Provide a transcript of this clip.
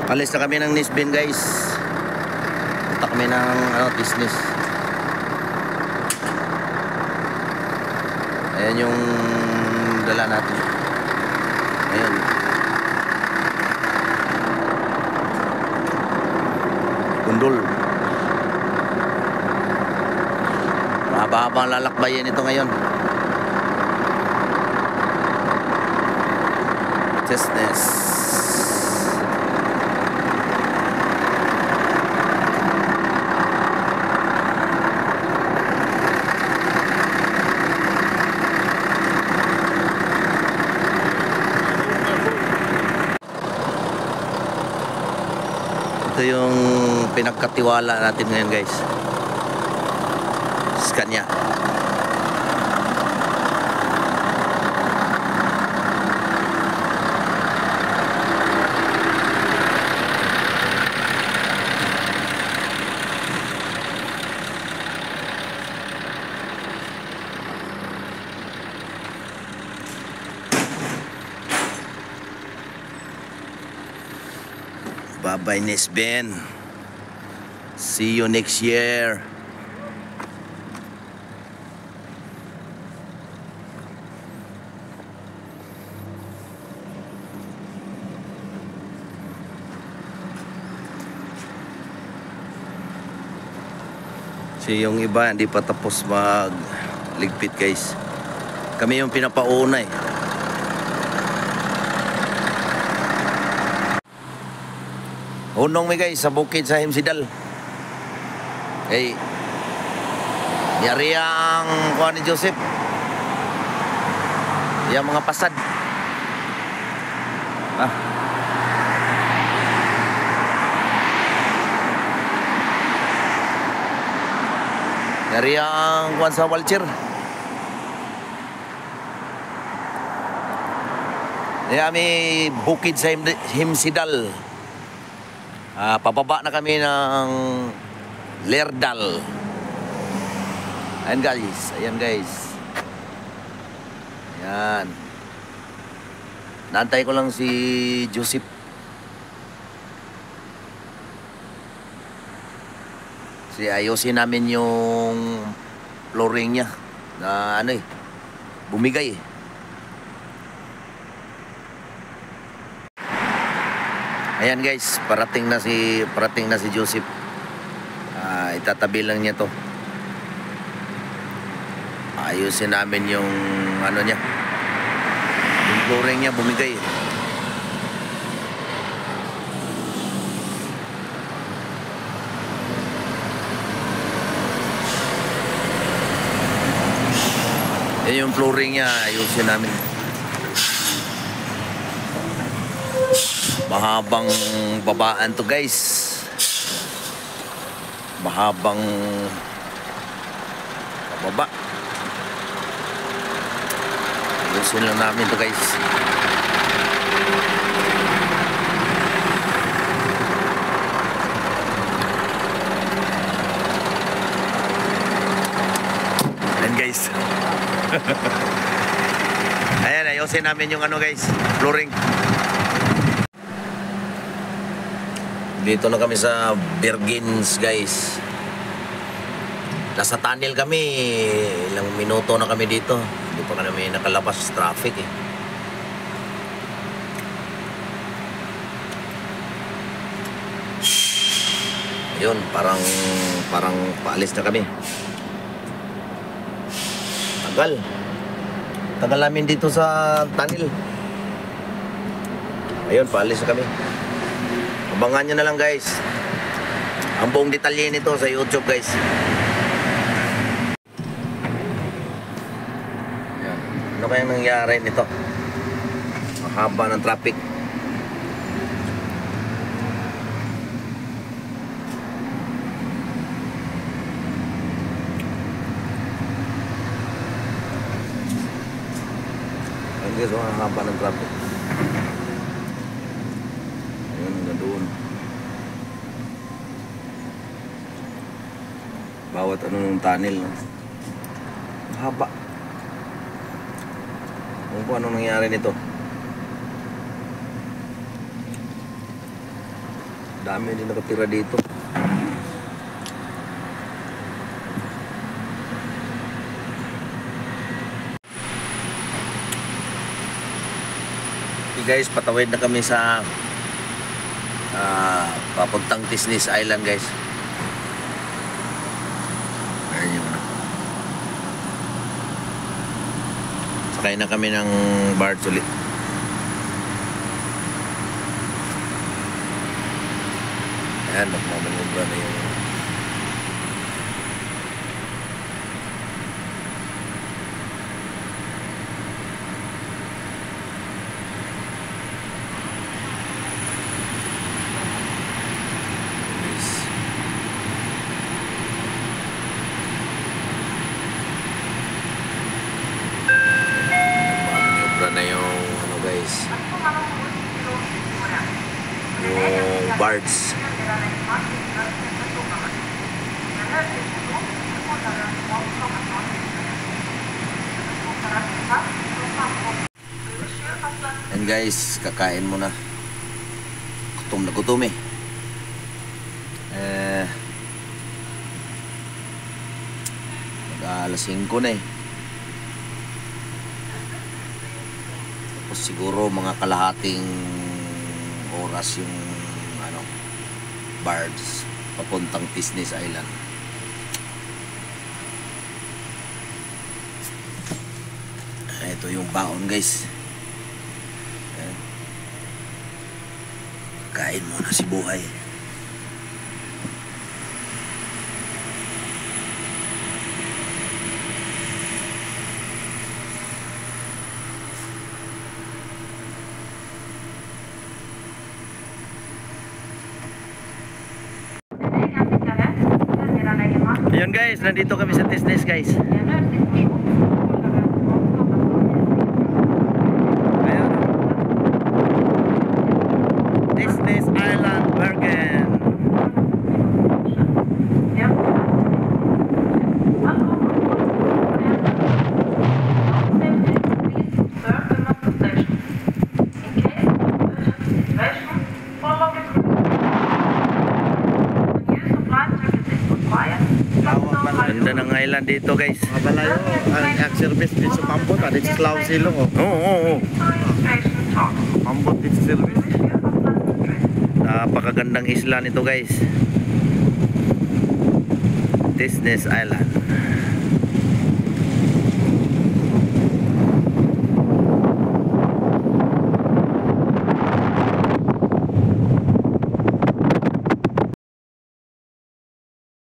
Alis na kami ng Nisbin, guys. Punta kami ng business. Ayan yung dala natin. Ayan. Gundol. Mahaba-haba ang lalakbayan ito ngayon. Business. Ito yung pinagkatiwala natin ngayon, guys. Scania. Bye-bye, Nisbin. See you next year. Kasi yung iba hindi pa tapos magligpit, guys. Kami yung pinapauna eh. Hunong mi, guys, sa bukid sa Himsidal. Hey, yari ang kuha ni Joseph. Yung mga pasad. Yari ang kuha sa Walcher. May bukid sa Himsidal. Pababa na kami ng Lerdal. Ayan, guys. Ayan, guys. Ayan. Naantay ko lang si Joseph. Kasi ayusin namin yung flooring niya na bumigay eh. Ayan, guys, parating na si Joseph. Itatabi lang niya to. Ayusin namin yung niya. Yung flooring niya bumigay. Yung flooring niya ayusin namin. Mahabang babaan to, guys. Mahabang bababa. Ayusin lang namin to, guys. Ayan, guys. Ayan, ayusin namin yung guys, flooring. Dito na kami sa Bergens, guys. Nasa tunnel kami. Ilang minuto na kami dito. Hindi pa kami nakalabas. Traffic eh. Ayun, parang paalis na kami. Tagal namin dito sa tunnel. Ayun, paalis na kami. Abangan nyo na lang, guys, ang buong detalye nito sa YouTube, guys. Yan. Ano kayang nangyari nito? Mahaba ng traffic. Ayan, guys, mahaba ng traffic. Bawat ng tunnel, no? Mahaba. Kung anong nangyari nito. Dami din nakatira dito. Okay guys, patawid na kami sa papuntang Tisnes Island guys. Ayun yun. Sakay na kami ng barge ulit. Ayan, magmamanubra na yung na yung ano guys, yung barge. And guys, kakain muna. Gutom na gutom eh. Mag-alas 5 na eh. Siguro mga kalahating oras yung ano, barge papuntang Tisnes Island. Ito yung baon guys. Ayan. Kain muna si Buhay. Ayun guys, nandito kami sa Tisnes guys. Ayun. Tisnes Island, Bergen. Ganda ng island dito guys. Mabalayo ang service din sa Pambot, dito sa Lao Silong oh. Oo. Pambot dito service. Napakagandang isla nito guys. Tisnes Island.